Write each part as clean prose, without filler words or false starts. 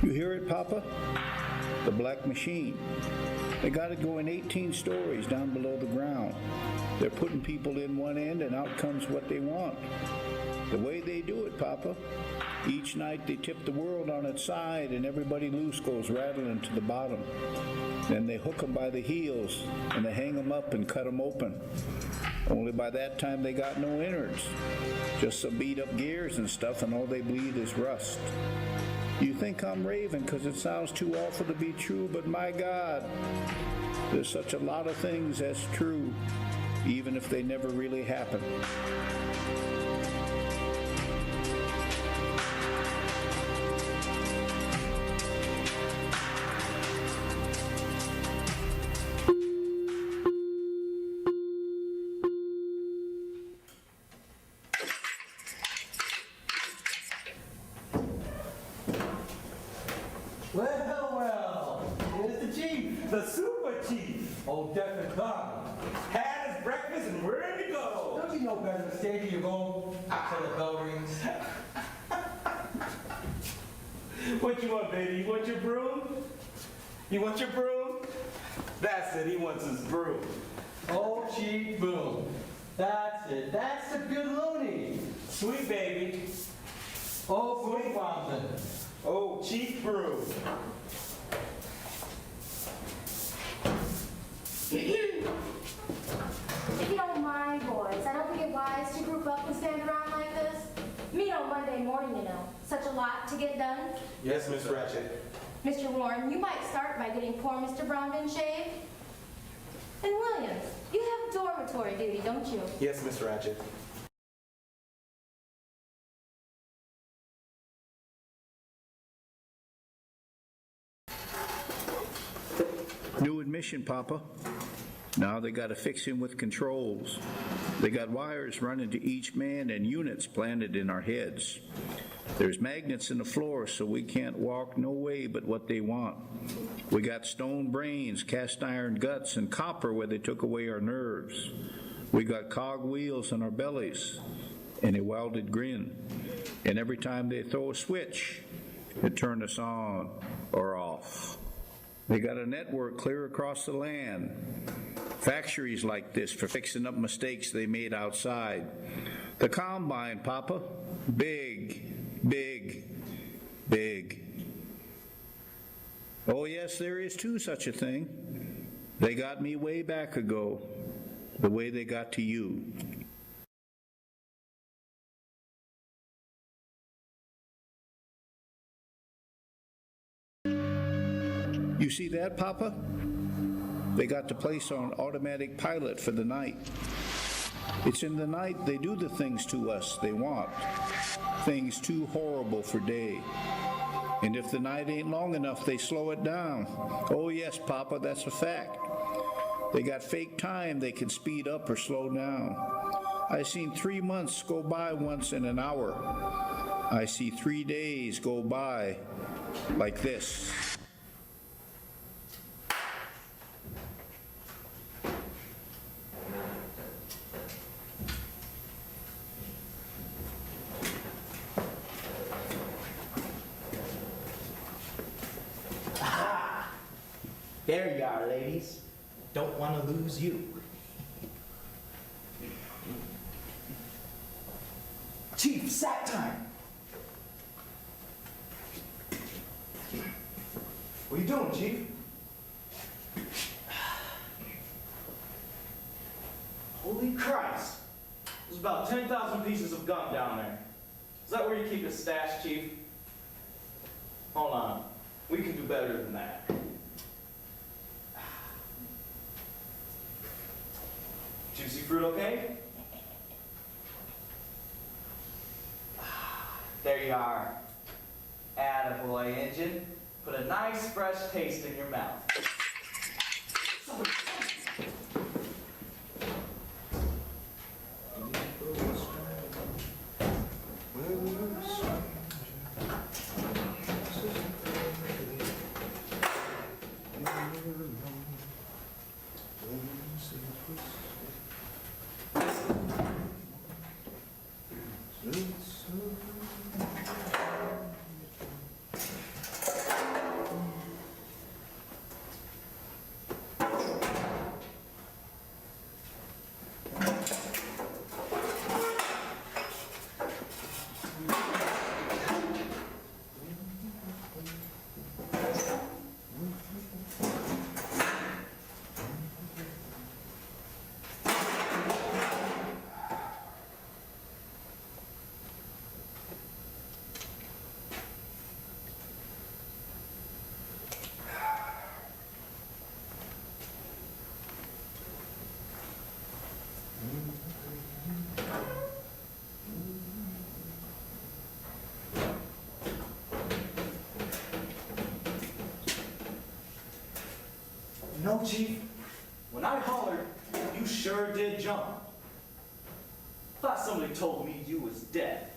You hear it, Papa? The black machine. They got it going 18 stories down below the ground. They're putting people in one end and out comes what they want. The way they do it, Papa. Each night they tip the world on its side and everybody loose goes rattling to the bottom. Then they hook them by the heels and they hang them up and cut them open. Only by that time they got no innards. Just some beat up gears and stuff, and all they bleed is rust. You think I'm raving because it sounds too awful to be true, but my God, there's such a lot of things that's true, even if they never really happen. Well, here's the chief. The super chief. Old Deaf and Clown. Had his breakfast and we're ready to go. Don't you know better than stay till you go until the bell rings? What you want, baby? You want your broom? You want your broom? That's it, he wants his broom. Old Chief Boom. That's it. That's the good loony. Sweet baby. Oh, sweet Bromden. Oh, Chief Broom. If you don't mind, boys, I don't think it wise to group up and stand around like this. Meet on Monday morning, you know. Such a lot to get done. Yes, Miss Ratched. Mr. Warren, you might start by getting poor Mr. Bromden shaved. And Williams, you have dormitory duty, don't you? Yes, Miss Ratched. New admission, Papa. Now they got to fix him with controls. They got wires running to each man and units planted in our heads. There's magnets in the floor so we can't walk no way but what they want. We got stone brains, cast iron guts, and copper where they took away our nerves. We got cog wheels in our bellies and a welded grin. And every time they throw a switch, it turns us on or off. They got a network clear across the land. Factories like this for fixing up mistakes they made outside. The combine, Papa. Big, big, big. Oh yes, there is too such a thing. They got me way back ago, the way they got to you. You see that, Papa? They got the place on automatic pilot for the night. It's in the night they do the things to us they want, things too horrible for day. And if the night ain't long enough, they slow it down. Oh yes, Papa, that's a fact. They got fake time they can speed up or slow down. I seen 3 months go by once in an hour. I see 3 days go by like this. There you are, ladies. Don't want to lose you. Chief, sack time. What are you doing, Chief? Holy Christ! There's about 10,000 pieces of gum down there. Is that where you keep your stash, Chief? Hold on. We can do better than that. Juicy fruit okay? There you are. Attaboy, Injun. Put a nice fresh taste in your mouth. Chief, when I hollered, you sure did jump. Thought somebody told me you was dead.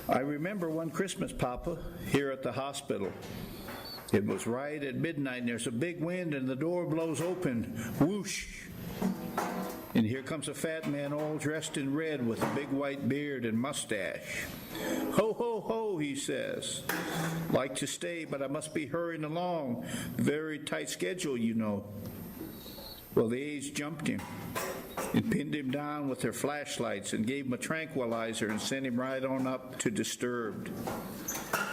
I remember one Christmas, Papa, here at the hospital. It was right at midnight, and there's a big wind, and the door blows open. Whoosh! And here comes a fat man all dressed in red with a big white beard and mustache. Ho, ho, ho, he says. Like to stay, but I must be hurrying along. Very tight schedule, you know. Well, the A's jumped him and pinned him down with their flashlights and gave him a tranquilizer and sent him right on up to Disturbed.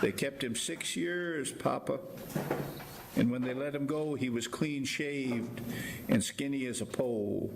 They kept him 6 years, Papa. And when they let him go, he was clean shaved and skinny as a pole.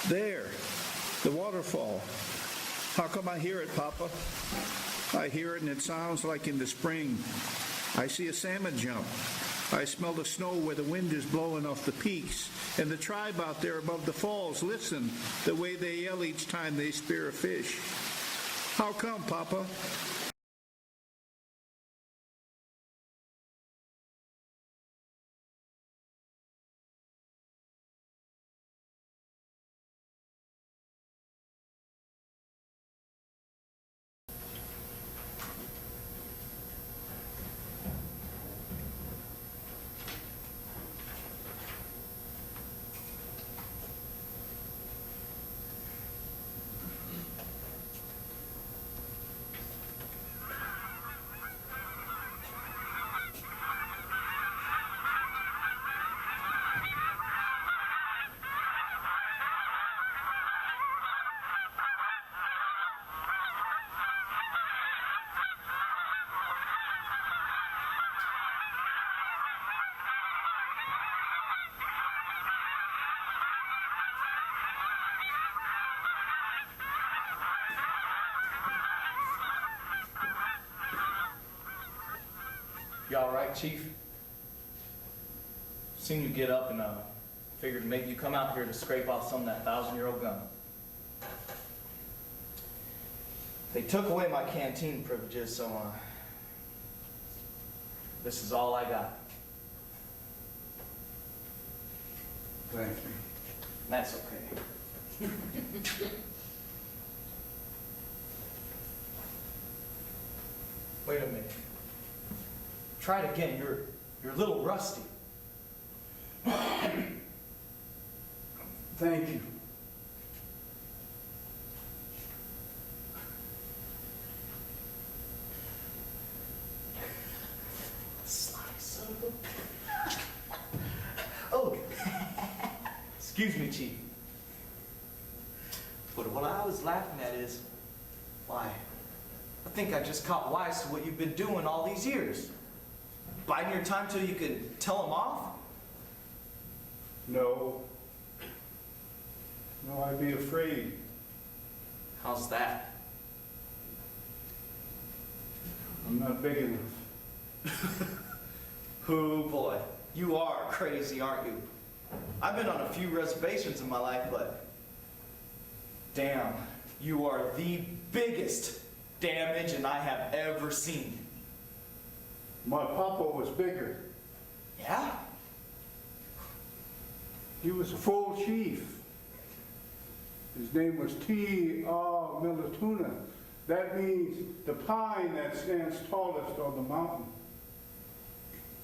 There, the waterfall. How come I hear it, Papa? I hear it and it sounds like in the spring. I see a salmon jump. I smell the snow where the wind is blowing off the peaks. And the tribe out there above the falls, listen, the way they yell each time they spear a fish. How come, Papa? You all right, Chief? Seen you get up and figured maybe you come out here to scrape off some of that 1,000-year-old gun. They took away my canteen privileges, so this is all I got. Thank you. That's okay. Wait a minute. Try it again. You're a little rusty. Thank you. Sly son of a... Oh, excuse me, Chief. But what I was laughing at is, why, I think I just caught wise to what you've been doing all these years. Biding your time till you can tell them off? No. No, I'd be afraid. How's that? I'm not big enough. Oh boy, you are crazy, aren't you? I've been on a few reservations in my life, but damn, you are the biggest damn engine I have ever seen. My papa was bigger. Yeah? He was a full chief. His name was T.R. Milituna. That means the pine that stands tallest on the mountain.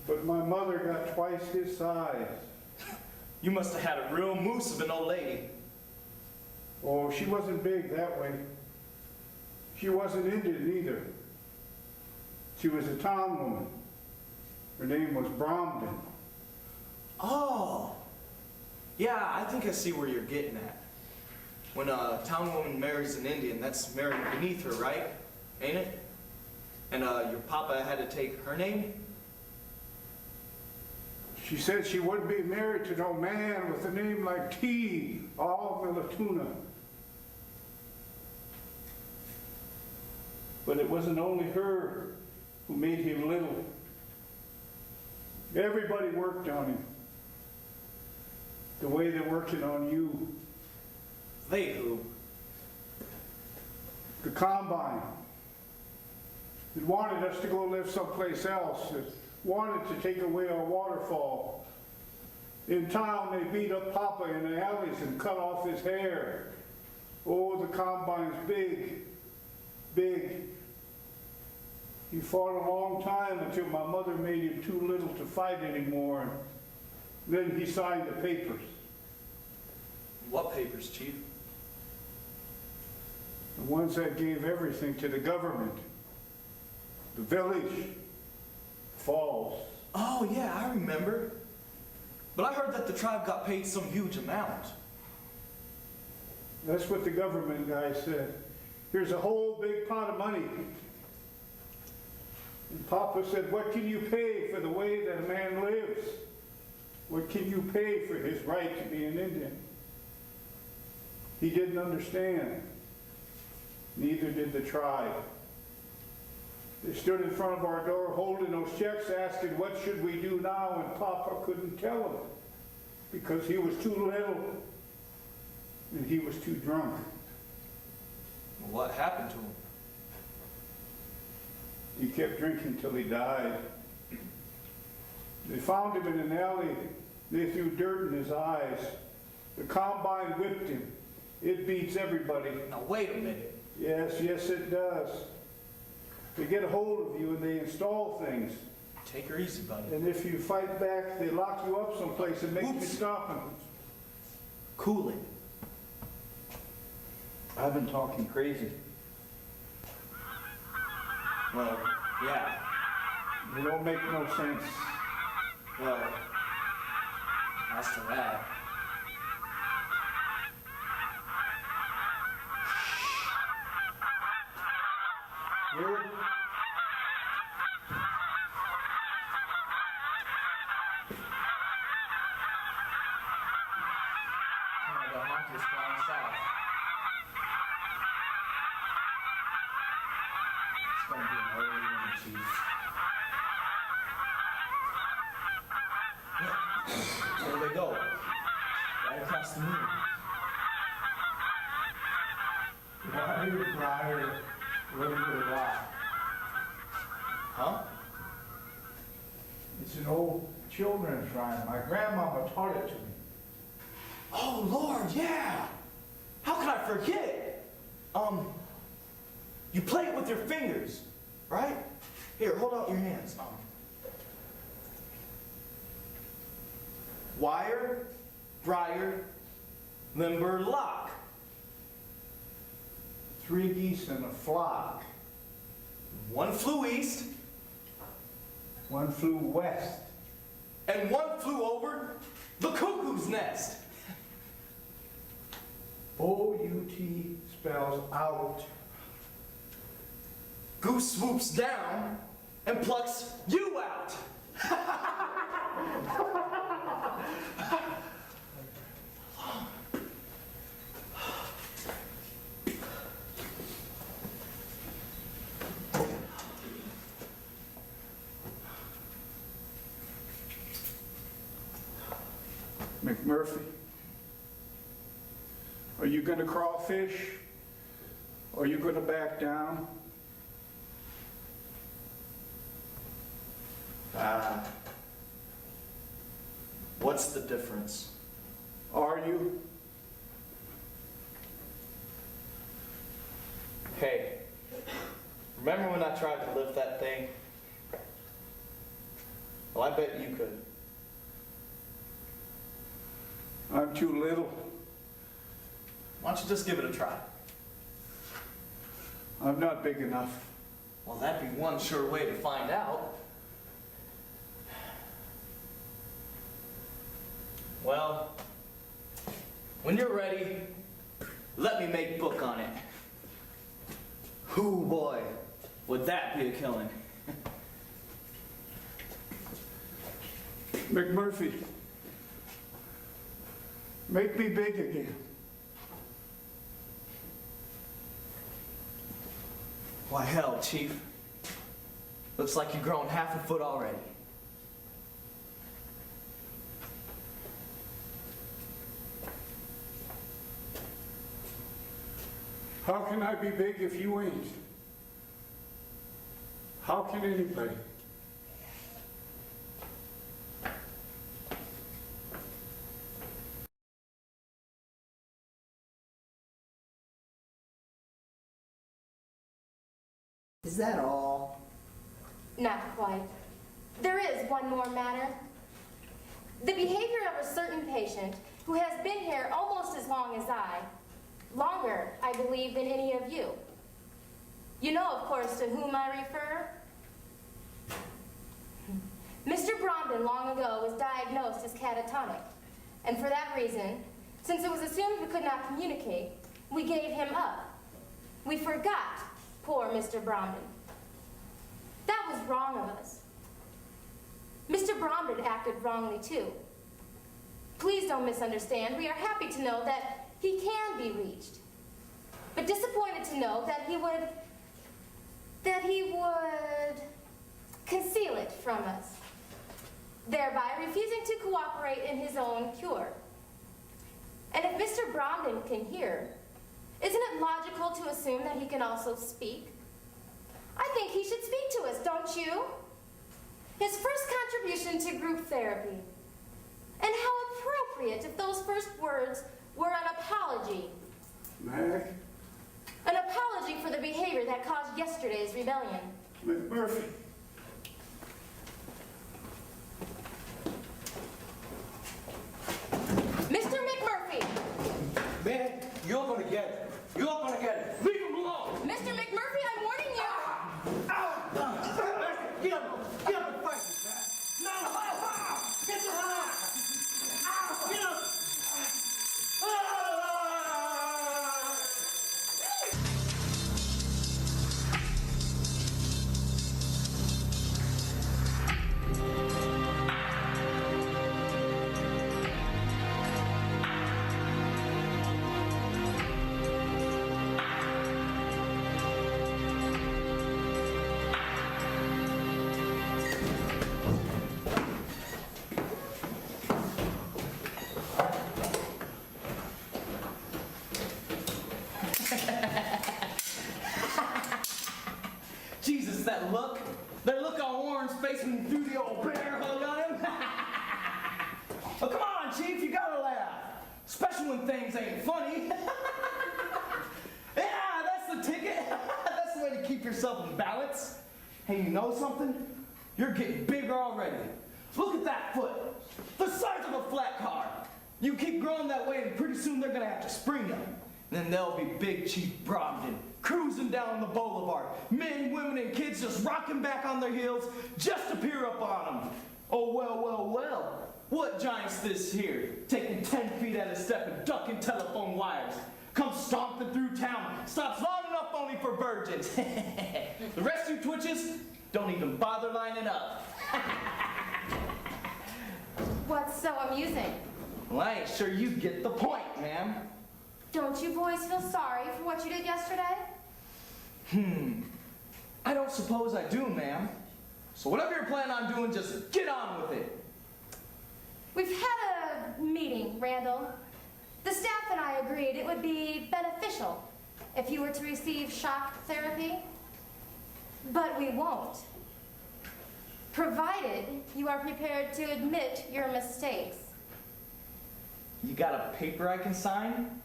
But my mother got twice his size. You must have had a real moose of an old lady. Oh, she wasn't big that way. She wasn't Indian either. She was a town woman. Her name was Bromden. Oh. Yeah, I think I see where you're getting at. When a town woman marries an Indian, that's marrying beneath her, right? Ain't it? And your papa had to take her name? She said she wouldn't be married to no man with a name like T. All Milatuna. But it wasn't only her who made him little. Everybody worked on him. The way they're working on you. They who? The combine. It wanted us to go live someplace else. It wanted to take away our waterfall. In town, they beat up Papa in the alleys and cut off his hair. Oh, the combine's big, big. He fought a long time until my mother made him too little to fight anymore. And then he signed the papers. What papers, Chief? The ones that gave everything to the government. The village. Falls. Oh, yeah, I remember. But I heard that the tribe got paid some huge amount. That's what the government guy said. Here's a whole big pot of money. And Papa said, what can you pay for the way that a man lives? What can you pay for his right to be an Indian? He didn't understand. Neither did the tribe. They stood in front of our door holding those checks asking, what should we do now? And Papa couldn't tell them because he was too little and he was too drunk. What happened to him? He kept drinking till he died. They found him in an alley. They threw dirt in his eyes. The combine whipped him. It beats everybody. Now, wait a minute. Yes, yes, it does. They get a hold of you and they install things. Take her easy, buddy. And if you fight back, they lock you up someplace and make you stop them. Cool it. I've been talking crazy. Well, yeah. They don't make no sense. Well, as to that. Hear it? The hunters flying south. It's gonna be an early one, Chief. There they go. Right across the moon. Briar, River Rock. Huh? It's an old children's rhyme. My grandmama taught it to me. Oh, Lord, yeah. How could I forget? You play it with your fingers, right? Here, hold out your hands. Wire, briar, limber, lock. 3 geese in a flock. One flew east, One flew west. and one flew over the cuckoo's nest. O-U-T spells out. Goose swoops down and plucks you out. McMurphy, are you going to crawfish? Are you going to back down? What's the difference? Are you? Hey, Remember when I tried to lift that thing? Well, I bet you could. I'm too little. Why don't you just give it a try? I'm not big enough. Well, that'd be one sure way to find out. Well, when you're ready, let me make book on it. Hoo boy, would that be a killing? McMurphy, make me big again. Why, hell, Chief. Looks like you've grown half a foot already. How can I be big if you ain't? How can anybody? Is that all? Not quite. There is one more matter. The behavior of a certain patient who has been here almost as long as I, longer, I believe, than any of you. You know, of course, to whom I refer. Mr. Bromden long ago was diagnosed as catatonic, and for that reason, since it was assumed we could not communicate, we gave him up. We forgot poor Mr. Bromden. That was wrong of us. Mr. Bromden acted wrongly too. Please don't misunderstand. We are happy to know that he can be reached, but disappointed to know that he would conceal it from us, thereby refusing to cooperate in his own cure. And if Mr. Bromden can hear, isn't it logical to assume that he can also speak? I think he should speak to us, don't you? His first contribution to group therapy. And how appropriate if those first words were an apology. Mag, An apology for the behavior that caused yesterday's rebellion. McMurphy. Mr. McMurphy! Man, you're gonna get it. You're gonna get it. Leave him alone. Mr. McMurphy, I'm warning you! Get up. Get up and fight me, man. No. Get the hell out. Get up. Jesus, that look on Warren's face when he threw the old bear hug on him. Oh, come on, Chief, you gotta laugh. Especially when things ain't funny. Yeah, that's the ticket. That's the way to keep yourself in balance. Hey, you know something? You're getting bigger already. Look at that foot. The size of a flat car. You keep growing that way and pretty soon they're gonna have to spring you. Then there'll be Big Chief Bromden cruising down the boulevard. Men, women, and kids just rocking back on their heels just to peer up on them. Oh, well, well, well. What giant's this here? Taking 10 feet at a step and ducking telephone wires. Comes stomping through town. Stops long enough only for virgins. The rest of you twitches, don't even bother lining up. What's so amusing? Well, I ain't sure you get the point, ma'am. Don't you boys feel sorry for what you did yesterday? I don't suppose I do, ma'am. So whatever you're planning on doing, just get on with it. We've had a meeting, Randall. The staff and I agreed it would be beneficial if you were to receive shock therapy. But we won't. Provided you are prepared to admit your mistakes. You got a paper I can sign?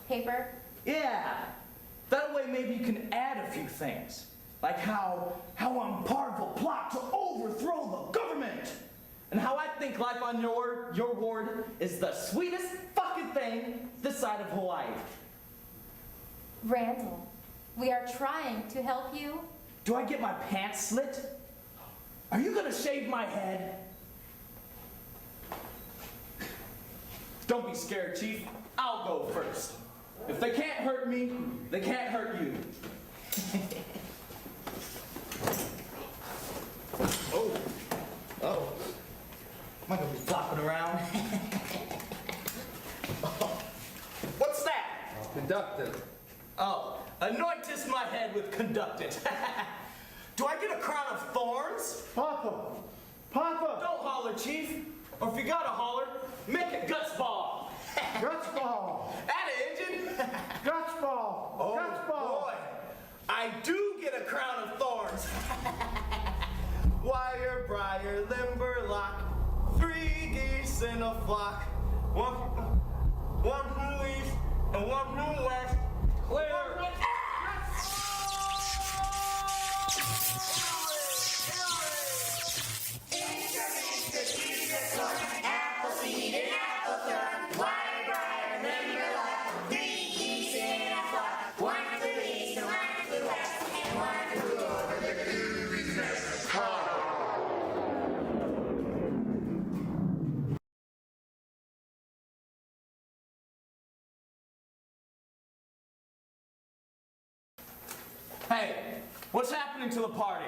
Paper? Yeah. That way maybe you can add a few things. Like how I'm part of a plot to overthrow the government. And how I think life on your ward is the sweetest fucking thing this side of Hawaii. Randall, we are trying to help you. Do I get my pants slit? Are you gonna shave my head? Don't be scared, Chief. I'll go first. If they can't hurt me, they can't hurt you. Oh. Am I gonna be flopping around? What's that? Conductor. Oh, anointest my head with conductant. Do I get a crown of thorns? Papa! Papa! Don't holler, Chief. Or if you gotta holler, make it guts ball. Guts ball! That engine. Guts ball! Oh Guts ball! boy, I do get a crown of thorns. Wire, briar, limberlock, 3 geese in a flock. One from east and one from west. Clear. Hey, what's happening to the party?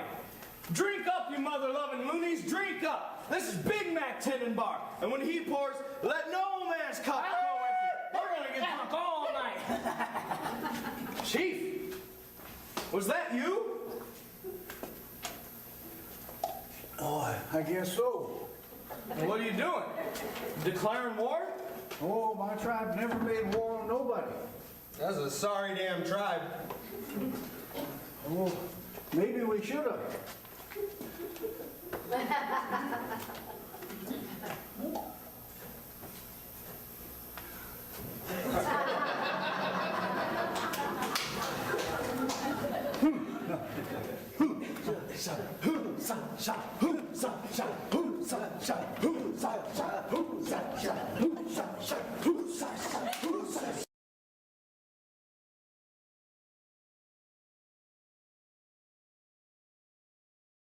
Drink up, you mother-loving loonies, drink up. This is Big Mac Tenenbaum, and when he pours, let no man's cup go empty. We're gonna get drunk all night. Chief, was that you? Oh, I guess so. And what are you doing? Declaring war? Oh, my tribe never made war on nobody. That's a sorry damn tribe. Oh, maybe we should have.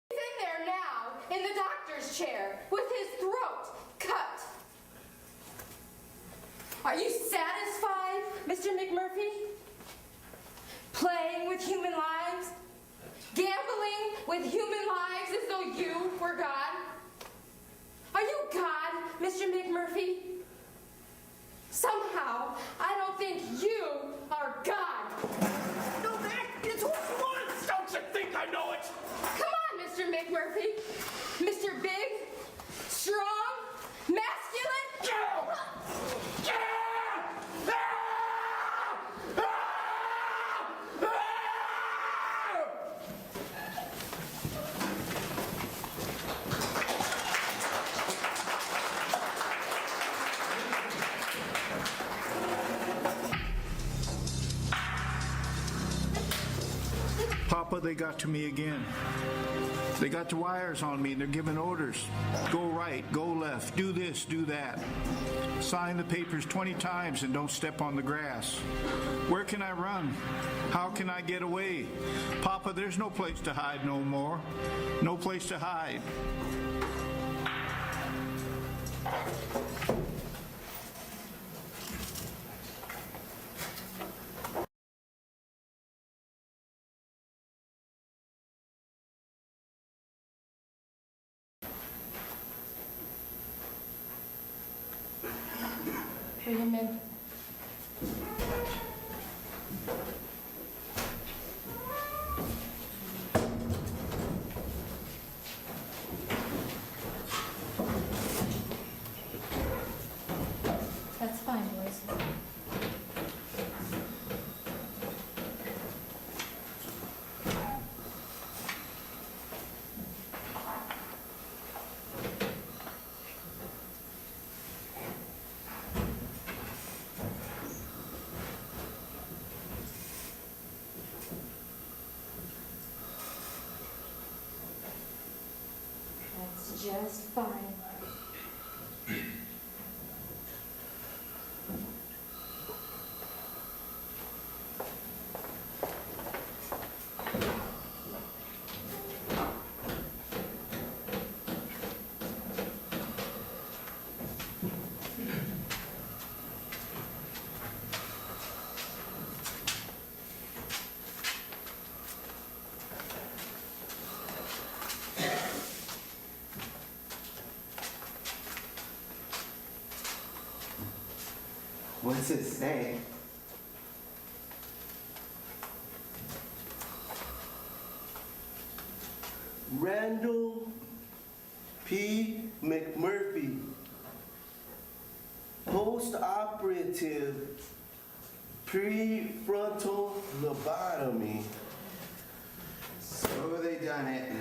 He's in there now, in the doctor's chair, with his throat cut. Are you satisfied, Mr. McMurphy? Playing with human lives? Gambling with human lives as though you were God? Are you God, Mr. McMurphy? Somehow, I don't think you are God. No, that is what you want. Don't you think I know it? Come on, Mr. McMurphy. Mr. Big, strong, masculine. Papa, they got to me again. They got the wires on me and they're giving orders. Go right, go left, do this, do that. Sign the papers 20 times and don't step on the grass. Where can I run? How can I get away? Papa, there's no place to hide no more. No place to hide. Bring him in. That's fine, boys. just fine. What's it say? Randall P. McMurphy, post-operative prefrontal lobotomy. So they done it.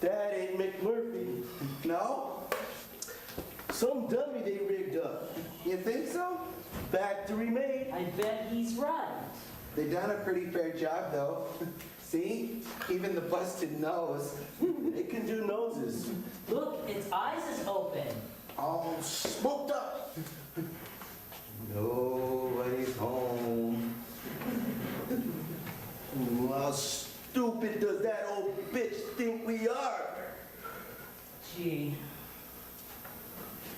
That ain't McMurphy. No? Some dummy they rigged up. You think so? Factory made. I bet he's right. They done a pretty fair job though. See? Even the busted nose. They can do noses. Look, its eyes is open. All smoked up. Nobody's home. How stupid does that old bitch think we are? Gee,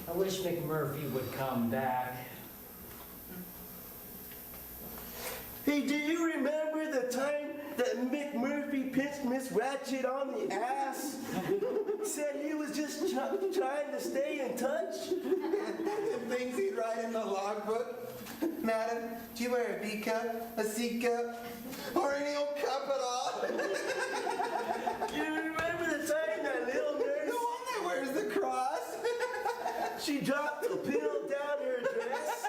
I wish McMurphy would come back. Hey, do you remember the time that McMurphy pinched Miss Ratched on the ass? Said he was just trying to stay in touch? The things he'd write in the logbook. Madam, do you wear a B cup, a C cup, or any old cup at all? You remember the time that little nurse? The one that wears the cross. She dropped a pill down her dress.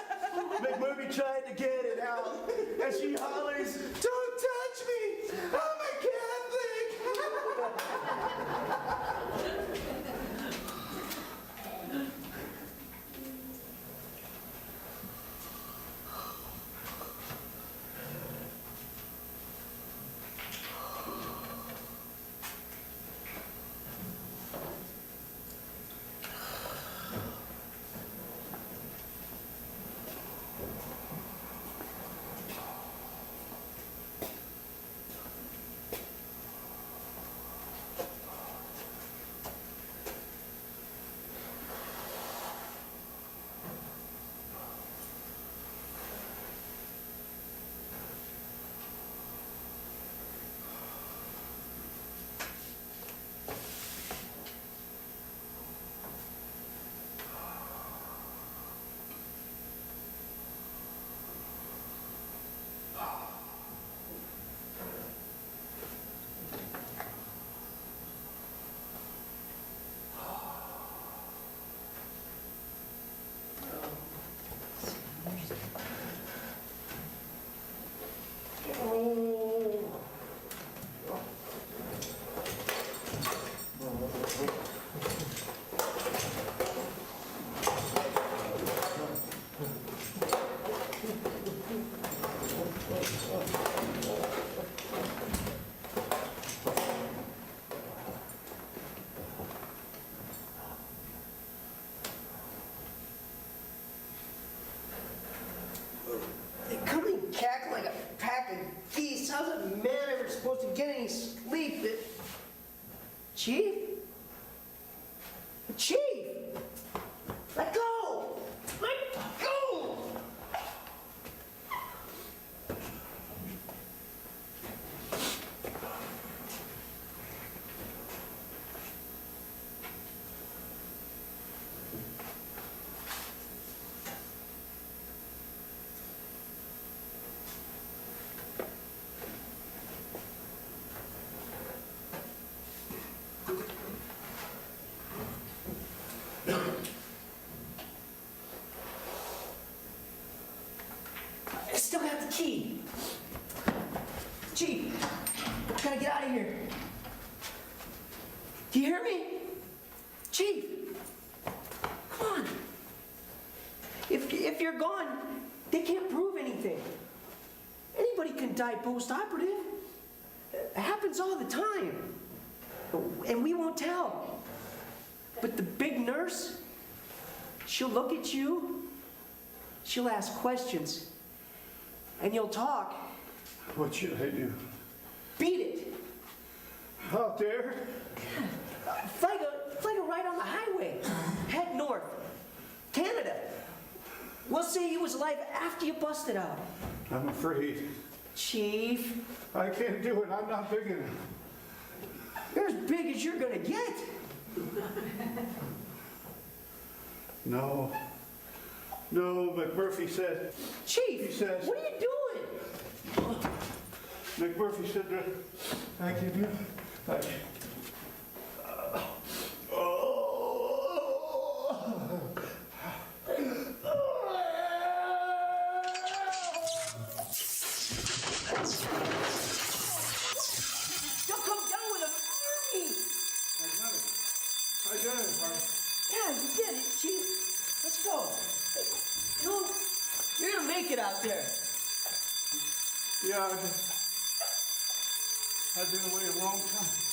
McMurphy tried to get it out, and she hollers, Don't touch me! I'm a they come and cackle like a pack of geese. How's a man ever supposed to get any sleep? Chief? Chief! Let go! Let go! I still have the key. Chief, I gotta get out of here. Do you hear me? Chief, come on. If you're gone, they can't prove anything. Anybody can die post-operative. It happens all the time. And we won't tell. But the big nurse, she'll look at you, she'll ask questions, and you'll talk. What should I do? Beat it. Out there? Flag a right on the highway. Head north. Canada. We'll see you was alive after you busted out. I'm afraid. Chief, I can't do it. I'm not big enough. you're as big as you're gonna get. No. No, McMurphy said. Chief, He says- what are you doing? McMurphy said that I can do. You'll come down with an army. I got it, Mark. Yeah, you did it, Chief. Let's go. Hey, you're gonna make it out there. Yeah, I've been away a long time.